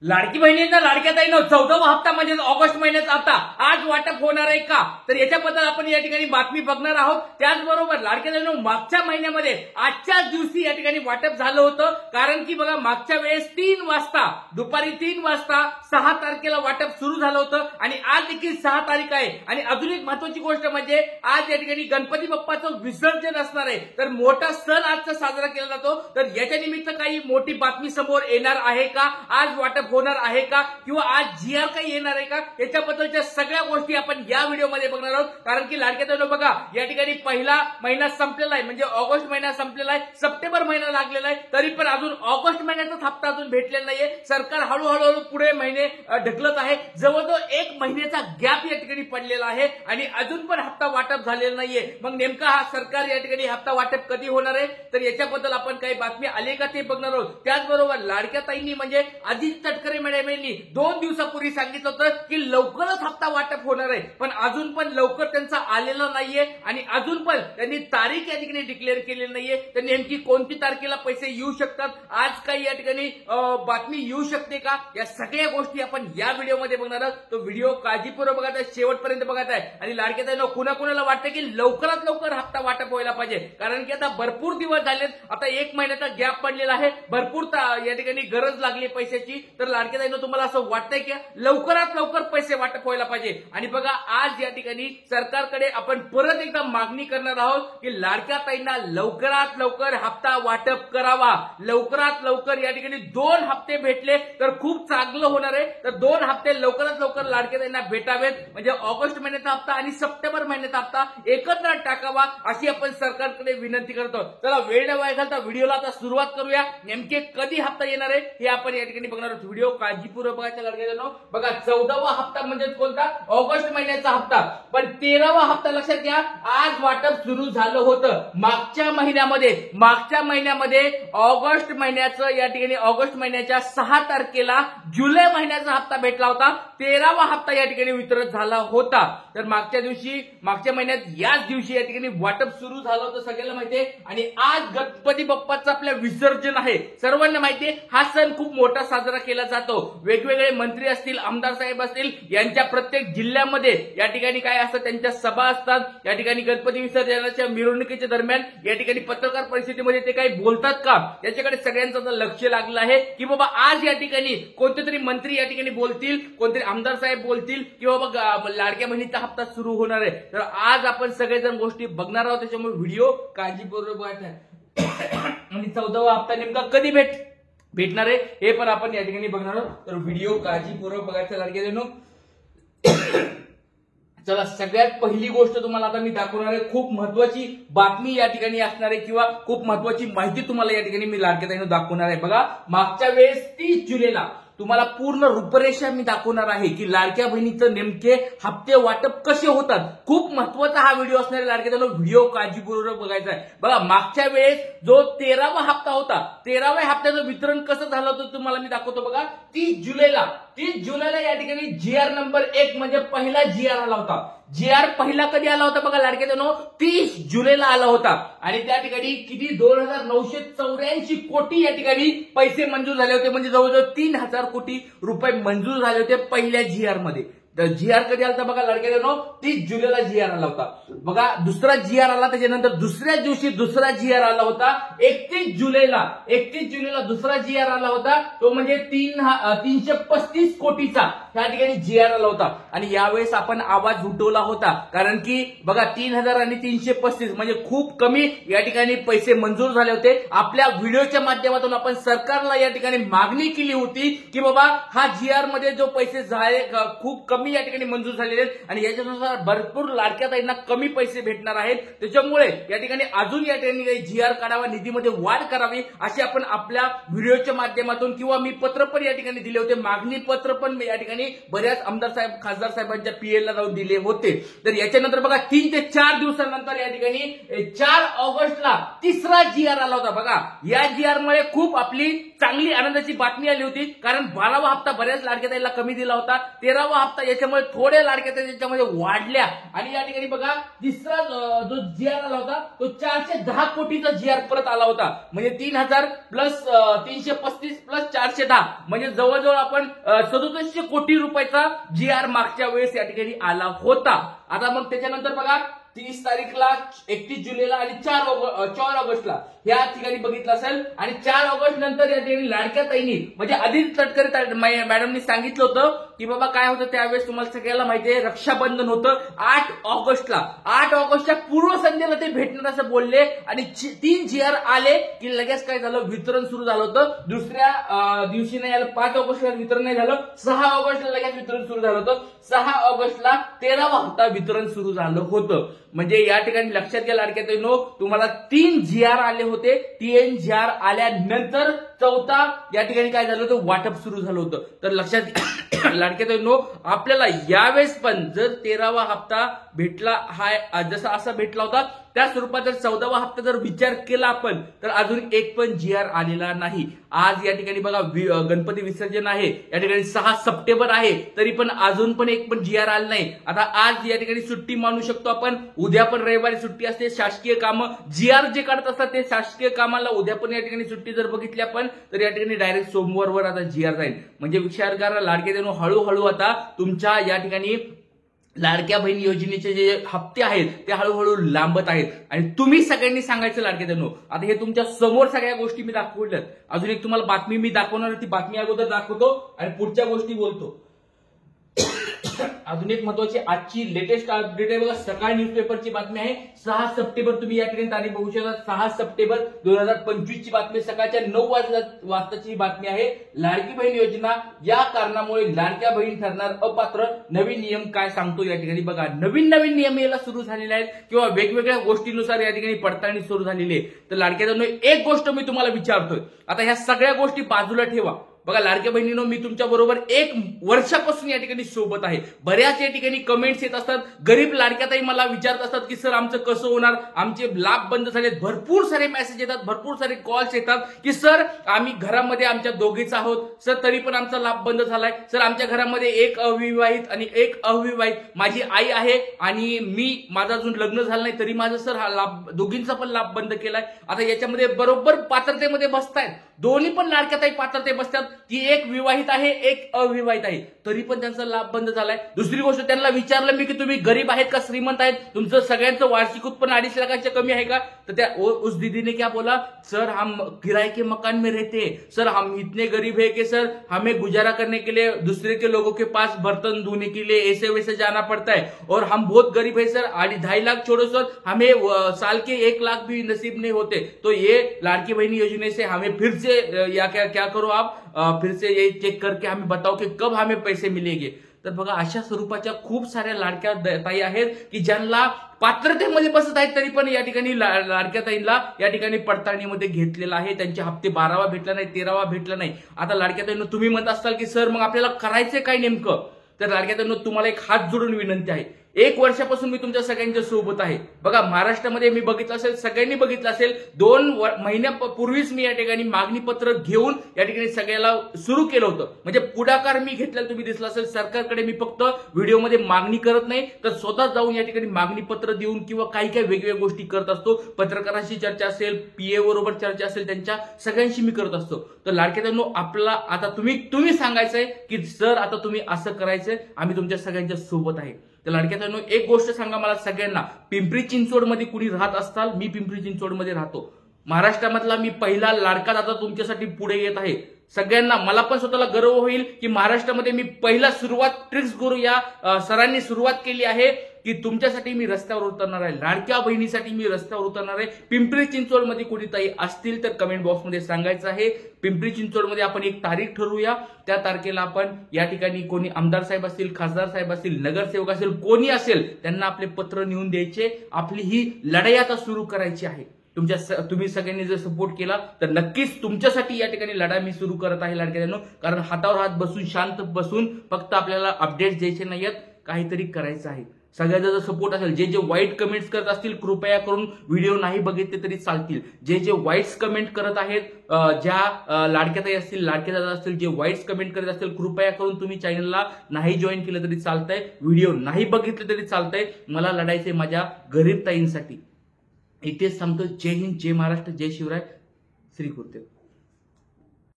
लाडकी बहिणींना लाडक्या ताईंनो 14वा हप्ता म्हणजे ऑगस्ट महिन्याचा हप्ता आज वाटप होणार आहे का, तर याच्याबद्दल आपण या ठिकाणी बातमी बघणार आहोत। त्याचबरोबर लाडक्या ताईंनो मागच्या महिन्यामध्ये आजच्याच दिवशी या ठिकाणी वाटप झालं होतं, कारण की बघा मागच्या वेळेस 3 वाजता दुपारी 3 वाजता 6 तारखेला वाटप सुरू झालं होतं आणि आज देखील 6 तारीख आहे। आणि अजून एक महत्त्वाची गोष्ट म्हणजे आज या ठिकाणी गणपती बाप्पाचं विसर्जन असणार आहे, तर मोठा सण आजचा साजरा केला जातो। तर याच्या निमित्त काही मोठी बातमी समोर येणार आहे का, आज वाटप होणार आहे का, किंवा आज जीआर काही येणार आहे का, याच्याबद्दलच्या सगळ्या गोष्टी आपण या व्हिडिओमध्ये बघणार आहोत। कारण की लाडक्या ताईंनो बघा या ठिकाणी पहिला महिना संपलेला आहे, म्हणजे ऑगस्ट महिना संपलेला आहे, सप्टेंबर महिना लागलेला आहे, तरी पण अजून ऑगस्ट महिन्याचा हप्ता अजून भेटलेला नाहीये। सरकार हळूहळू पुढे महिने ढकलत आहे, जवळजवळ 1 महिन्याचा गॅप या ठिकाणी पडलेला आहे आणि अजून पण हप्ता वाटप झालेला नाहीये। मग नेमका हा सरकार या ठिकाणी हप्ता वाटप कधी होणार आहे, तर याच्याबद्दल आपण काही बातमी आले का ते बघणार आहोत। त्याचबरोबर लाडक्या ताईंनी म्हणजे आदित्य तटकरे मॅडमनी 2 दिवसापूर्वी सांगितलं होतं की लवकरच हप्ता वाटप होणार आहे, पण अजून पण लवकर त्यांचा आलेला नाहीये आणि अजून पण त्यांनी तारीख या ठिकाणी डिक्लेअर केलेली नाहीये। तर नेमकी कोणती तारखेला पैसे येऊ शकतात, आज काही या ठिकाणी बातमी येऊ शकते का, या सगळ्या गोष्टी आपण या व्हिडिओमध्ये बघणार आहोत। तो व्हिडिओ काळजीपूर्वक बघा, शेवटपर्यंत बघत आहे। आणि लाडक्या ताईंनो कुणाकुणाला वाटतं की लवकरात लवकर हप्ता वाटप व्हायला पाहिजे, कारण की आता भरपूर दिवस झालेत, आता 1 महिन्याचा गॅप पडलेला आहे, भरपूर या ठिकाणी गरज लागली पैशाची। तर लाडक्या ताईंनो तुम्हाला असं वाटतंय की लवकरात लवकर पैसे वाटप व्हायला पाहिजे। आणि बघा आज या ठिकाणी सरकारकडे आपण परत एकदा मागणी करणार आहोत की लाडक्या ताईंना लवकरात लवकर हप्ता वाटप करावा, लवकरात लवकर या ठिकाणी 2 हप्ते भेटले तर खूप चांगलं होणार आहे। तर 2 हप्ते लवकरात लवकर लाडक्या ताईंना भेटावेत, म्हणजे ऑगस्ट महिन्याचा हप्ता आणि सप्टेंबर महिन्याचा हप्ता एकत्र टाकावा अशी आपण सरकारकडे विनंती करतो। चला वेळ न वाया घालता व्हिडिओला आता सुरुवात करूया। नेमके कधी हप्ता येणार आहे हे आपण या ठिकाणी बघणार आहोत। व्हिडिओ काळजीपूर्वक बघायचा लाडक्या ताईंनो। बघा 14वा हप्ता म्हणजे कोणता, ऑगस्ट महिन्याचा हप्ता, पण 13वा हप्ता लक्षात घ्या आज वाटप सुरू झालं होतं मागच्या महिन्यामध्ये ऑगस्ट महिन्याचं या ठिकाणी ऑगस्ट महिन्याच्या 6 तारखेला जुलै महिन्याचा हप्ता भेटला होता, 13वा हप्ता या ठिकाणी वितरित झाला होता। तर मागच्या महिन्यात याच दिवशी या ठिकाणी वाटप सुरू झालं होतं, सगळ्यांना माहितीये। आणि आज गणपती बाप्पाचं आपल्या विसर्जन आहे, सर्वांना माहितीये। हा सण खूप मोठा साजरा केला जातो, वेगवेगळे मंत्री असतील, आमदार साहेब असतील, यांच्या प्रत्येक जिल्ह्यामध्ये या ठिकाणी काय असतं, त्यांच्या सभा असतात। या ठिकाणी गणपती विसर्जनाच्या मिरवणुकीच्या दरम्यान या ठिकाणी पत्रकार परिषदेमध्ये ते काही बोलतात का, याच्याकडे सगळ्यांचं लक्ष लागलं आहे की बाबा आज या ठिकाणी कोणते तरी मंत्री या ठिकाणी बोलतील, कोणतरी आमदार साहेब बोलतील की बाबा लाडक्या बहिणीचा हप्ता सुरू होणार आहे। तर आज आपण सगळेजण गोष्टी बघणार आहोत, त्याच्यामुळे व्हिडिओ काळजीपूर्वक बघायचा आहे। आणि 14वा हप्ता नेमका कधी भेटणार आहे हे पण आपण या ठिकाणी बघणार आहोत, तर व्हिडिओ काळजीपूर्वक बघायचा लाडक्या ताईंनो। चला सगळ्यात पहिली गोष्ट तुम्हाला आता मी दाखवणार आहे, खूप महत्वाची बातमी या ठिकाणी असणार आहे किंवा खूप महत्वाची माहिती तुम्हाला या ठिकाणी मी लाडक्या ताईंनो दाखवणार आहे। बघा मागच्या वेळेस 30 जुलैला तुम्हाला पूर्ण रूपरेषा मी दाखवणार आहे की लाडक्या बहिणीचं नेमके हप्ते वाटप कसे होतात। खूप महत्वाचा हा व्हिडिओ असणार आहे लाडक्या ताईंनो, व्हिडिओ काळजीपूर्वक बघायचा आहे। बघा मागच्या वेळेस जो 13वा हप्ता होता, 13व्या हप्त्याचं वितरण कसं झालं होतं तुम्हाला मी दाखवतो। बघा 30 जुलैला या ठिकाणी जीआर नंबर 1 म्हणजे पहिला जीआर आला होता। जीआर पहिला कधी आला होता बघा लाडक्या ताईंनो, 30 जुलैला आला होता आणि त्या ठिकाणी किती 2984 कोटी या ठिकाणी पैसे मंजूर झाले होते, म्हणजे जवळजवळ 3000 कोटी रुपये मंजूर झाले होते पहिल्या जीआर मध्ये। तर जीआर कधी आला बघा लाडक्या ताईंनो, 30 जुलैला जीआर आला होता। बघा दुसरा जीआर आला, त्याच्यानंतर दुसऱ्या दिवशी दुसरा जीआर आला होता 31 जुलैला दुसरा जीआर आला होता, तो म्हणजे 335 कोटीचा त्या ठिकाणी जीआर आला होता। आणि यावेळेस आपण आवाज उठवला होता, कारण की बघा 3000 आणि 335 म्हणजे खूप कमी या ठिकाणी पैसे मंजूर झाले होते। आपल्या व्हिडिओच्या माध्यमातून आपण सरकारला या ठिकाणी मागणी केली होती की बाबा हा जीआर मध्ये जो पैसे झाले खूप कमी या ठिकाणी मंजूर झालेले आहेत आणि याच्यानुसार भरपूर लाडक्या ताईंना कमी पैसे भेटणार आहेत, त्याच्यामुळे या ठिकाणी अजून या ठिकाणी जीआर काढावा, निधीमध्ये वाढ करावी अशी आपण आपल्या व्हिडिओच्या माध्यमातून किंवा मी पत्र पण या ठिकाणी दिले होते, मागणी पत्र पण या ठिकाणी बऱ्याच आमदार साहेब खासदार साहेबांच्या पीएलला जाऊन दिले होते। तर याच्यानंतर बघा 3 ते 4 दिवसानंतर या ठिकाणी 4 ऑगस्टला तिसरा जीआर आला होता। बघा या जीआर मुळे खूप आपली चांगली आनंदाची बातमी आली होती, कारण 12वा हप्ता बऱ्याच लाडक्या ताईंना कमी दिला होता, 13वा हप्ता त्याच्यामुळे थोड्या लाडक्या त्याच्यामध्ये वाढल्या आणि या ठिकाणी बघा तिसरा जो जीआर आला होता तो 410 कोटीचा जीआर परत आला होता. म्हणजे 3000 प्लस 335 प्लस 410 म्हणजे जवळजवळ आपण 6700 कोटी रुपयाचा जीआर मागच्या वेळेस या ठिकाणी आला होता. आता मग त्याच्यानंतर बघा 30 तारीखला 31 जुलैला आणि 4 ऑगस्टला या ठिकाणी बघितलं असेल आणि 4 ऑगस्ट नंतर या ठिकाणी लाडक्या ताईंनी म्हणजे आदित्य तटकरे मॅडमनी सांगितलं होतं की बाबा काय होतं त्यावेळेस तुम्हाला सगळ्याला माहिती आहे रक्षाबंधन होतं 8 ऑगस्टच्या पूर्वसंध्येला ते भेटणार असं बोलले आणि 3 जीआर आले की लगेच काय झालं वितरण सुरू झालं होतं. दुसऱ्या दिवशी नाही आलं 5 ऑगस्टला वितरण नाही झालं 6 ऑगस्टला लगेच वितरण सुरू झालं होतं. 6 ऑगस्टला 13वा हप्ता वितरण सुरू झालं होतं. म्हणजे या ठिकाणी लक्षात घ्या लाडक्या ताईंनो तुम्हाला 3 जीआर आले होते. 3 जीआर आल्यानंतर 4था या ठिकाणी काय झालं होतं वाटप सुरू झालं होतं. तर लक्षात लाडक्या ताईंनो आपल्याला यावेळेस पण जर 13वा हप्ता भेटला हा जसा असा भेटला होता त्या स्वरूपात जर 14वा हप्ता जर विचार केला आपण तर अजून एक पण जीआर आलेला नाही. आज या ठिकाणी बघा गणपती विसर्जन आहे या ठिकाणी 6 सप्टेंबर आहे तरी पण अजून पण एक पण जीआर आला नाही. आता आज या ठिकाणी सुट्टी मानू शकतो आपण उद्या पण रविवारी सुट्टी असते शासकीय कामं जीआर जे काढत असतात ते शासकीय कामाला उद्या पण या ठिकाणी सुट्टी जर बघितली आपण तर या ठिकाणी डायरेक्ट सोमवारवर आता जीआर जाईल. म्हणजे विचार करा लाडके देणं हळूहळू आता तुमच्या या ठिकाणी लाडक्या बहीण योजनेचे जे हप्ते आहेत ते हळूहळू लांबत आहेत आणि तुम्ही सगळ्यांनी सांगायचं लाडक्या देणं. आता हे तुमच्या समोर सगळ्या गोष्टी मी दाखवल्यात. अजून एक तुम्हाला बातमी मी दाखवणार ती बातमी अगोदर दाखवतो आणि पुढच्या गोष्टी बोलतो. अजून एक महत्वाची आजची लेटेस्ट अपडेट आहे बघा सकाळ न्यूजपेपरची बातमी आहे 6 सप्टेंबर तुम्ही या ठिकाणी तारीख बघू शकता 6 सप्टेंबर 2025 ची बातमी सकाळच्या 9 वाजताची बातमी आहे. लाडकी बहीण योजना या कारणामुळे लाडक्या बहीण ठरणार अपात्र नवीन नियम काय सांगतो या ठिकाणी बघा नवीन नियम याला सुरू झालेले आहेत किंवा वेगवेगळ्या गोष्टीनुसार या ठिकाणी पडताळणी सुरू झालेली आहे. तर लाडक्या बहिणींनो एक गोष्ट मी तुम्हाला विचारतोय आता ह्या सगळ्या गोष्टी बाजूला ठेवा. बघा लाडक्या बहिणींनो मी तुमच्या बरोबर 1 वर्षापासून या ठिकाणी सोबत आहे. बऱ्याच या ठिकाणी कमेंट्स येत असतात गरीब लाडक्या ताई मला विचारत असतात की सर आमचं कसं होणार आमचे लाभ बंद झालेत. भरपूर सारे मेसेज येतात भरपूर सारे कॉल्स येतात की सर आम्ही घरामध्ये आमच्या दोघीच आहोत सर तरी पण आमचा लाभ बंद झालाय. सर आमच्या घरामध्ये एक अविवाहित आणि एक अविवाहित माझी आई आहे आणि माझं अजून लग्न झालं नाही तरी माझं सर हा लाभ दोघींचा पण लाभ बंद केलाय. आता याच्यामध्ये बरोबर पात्रतेमध्ये बसतायत दोन्ही पण लाडक्या ताई पात्रते बसतात की एक विवाहित आहे एक अविवाहित आहे तरी पण त्यांचा लाभ बंद झालाय. दुसरी गोष्ट त्यांना विचारलं मी की तुम्ही गरीब आहेत का श्रीमंत आहेत तुमचं सगळ्यांचं वार्षिक उत्पन्न 2.5 लाखाच्या कमी आहे का. तर त्या उस दीदी ने क्या बोला सर हम किराए के मकान में रहते हैं सर हम इतने गरीब है कि सर हमें गुजारा करने के लिए दूसरे के लोगों के पास बर्तन धोने के लिए ऐसे वैसे जाना पड़ता है और हम बहुत गरीब है सर 2.5 लाख छोड़ो सर हमें साल के 1 लाख भी नसीब नहीं होते. तो ये लाड़की बहनी योजना से हमें फिर से या क्या करो आप फिर से ये चेक करके हमें बताओ कि कब हमें पैसे मिलेंगे. तर बघा अशा स्वरूपाच्या खूप साऱ्या लाडक्या ताई आहेत की ज्यांना पात्रतेमध्ये बसत आहेत तरी पण या ठिकाणी लाडक्या ताईंना या ठिकाणी पडताळणीमध्ये घेतलेला आहे. त्यांचे हप्ते 12वा भेटला नाही 13वा भेटला नाही. आता लाडक्या ताईंना तुम्ही म्हणत असाल की सर मग आपल्याला करायचं काय नेमकं. तर लाडक्या ताईंना तुम्हाला एक हात जोडून विनंती आहे 1 वर्षापासून मी तुमच्या सगळ्यांच्या सोबत आहे. बघा महाराष्ट्रामध्ये मी बघितलं असेल सगळ्यांनी बघितलं असेल 2 महिन्यापूर्वीच मी या ठिकाणी मागणी पत्र घेऊन या ठिकाणी सगळ्याला सुरू केलं होतं. म्हणजे पुढाकार मी घेतलेला तुम्ही दिसला असेल. सरकारकडे मी फक्त व्हिडिओमध्ये मागणी करत नाही तर स्वतः जाऊन या ठिकाणी मागणी पत्र देऊन किंवा काही वेगवेगळ्या गोष्टी करत असतो. पत्रकारांशी चर्चा असेल पीए बरोबर चर्चा असेल त्यांच्या सगळ्यांशी मी करत असतो. तर लाडक्यानो आपला आता तुम्ही सांगायचंय की सर आता तुम्ही असं करायचंय आम्ही तुमच्या सगळ्यांच्या सोबत आहे. तर लाडक्यानो एक गोष्ट सांगा मला सगळ्यांना पिंपरी चिंचवडमध्ये कुणी राहत असताल मी पिंपरी चिंचवडमध्ये राहतो. महाराष्ट्रामधला मी पहिला लाडका दादा तुमच्यासाठी पुढे येत आहे. सगळ्यांना मला पण स्वतःला गर्व होईल की महाराष्ट्रामध्ये मी पहिला सुरुवात ट्रिक्स गुरु या सरांनी सुरुवात केली आहे की तुमच्यासाठी मी रस्त्यावर उतरणार आहे. लाडक्या बहिणीसाठी मी रस्त्यावर उतरणार आहे. पिंपरी चिंचवडमध्ये कुणी ताई असतील तर कमेंट बॉक्समध्ये सांगायचं आहे. पिंपरी चिंचवडमध्ये आपण एक तारीख ठरवूया. त्या तारखेला आपण या ठिकाणी कोणी आमदार साहेब असतील खासदार साहेब असतील नगरसेवक असेल कोणी असेल त्यांना आपले पत्र नेऊन द्यायचे. आपली ही लढाई आता सुरू करायची आहे. तुम्ही सगळ्यांनी जर सपोर्ट केला तर नक्कीच तुमच्यासाठी या ठिकाणी लढा मी सुरू करत आहे लाडक्यानो. कारण हातावर हात बसून शांत बसून फक्त आपल्याला अपडेट्स द्यायचे नाहीत काहीतरी करायचं आहे. सगळ्याचा जर सपोर्ट असेल, जे जे वाईट कमेंट्स करत असतील कृपया करून व्हिडिओ नाही बघितले तरी चालतील. जे जे वाईट्स कमेंट करत आहेत, ज्या लाडक्याताई असतील, लाडके दादा असतील, जे वाईट्स कमेंट करत असतील कृपया करून तुम्ही चॅनलला नाही जॉईन केलं तरी चालतंय, व्हिडिओ नाही बघितले तरी चालतंय. मला लढायचंय माझ्या गरीब ताईंसाठी. इथेच थांबतो. जय हिंद, जय महाराष्ट्र, जय शिवराय, श्री गुरुदेव.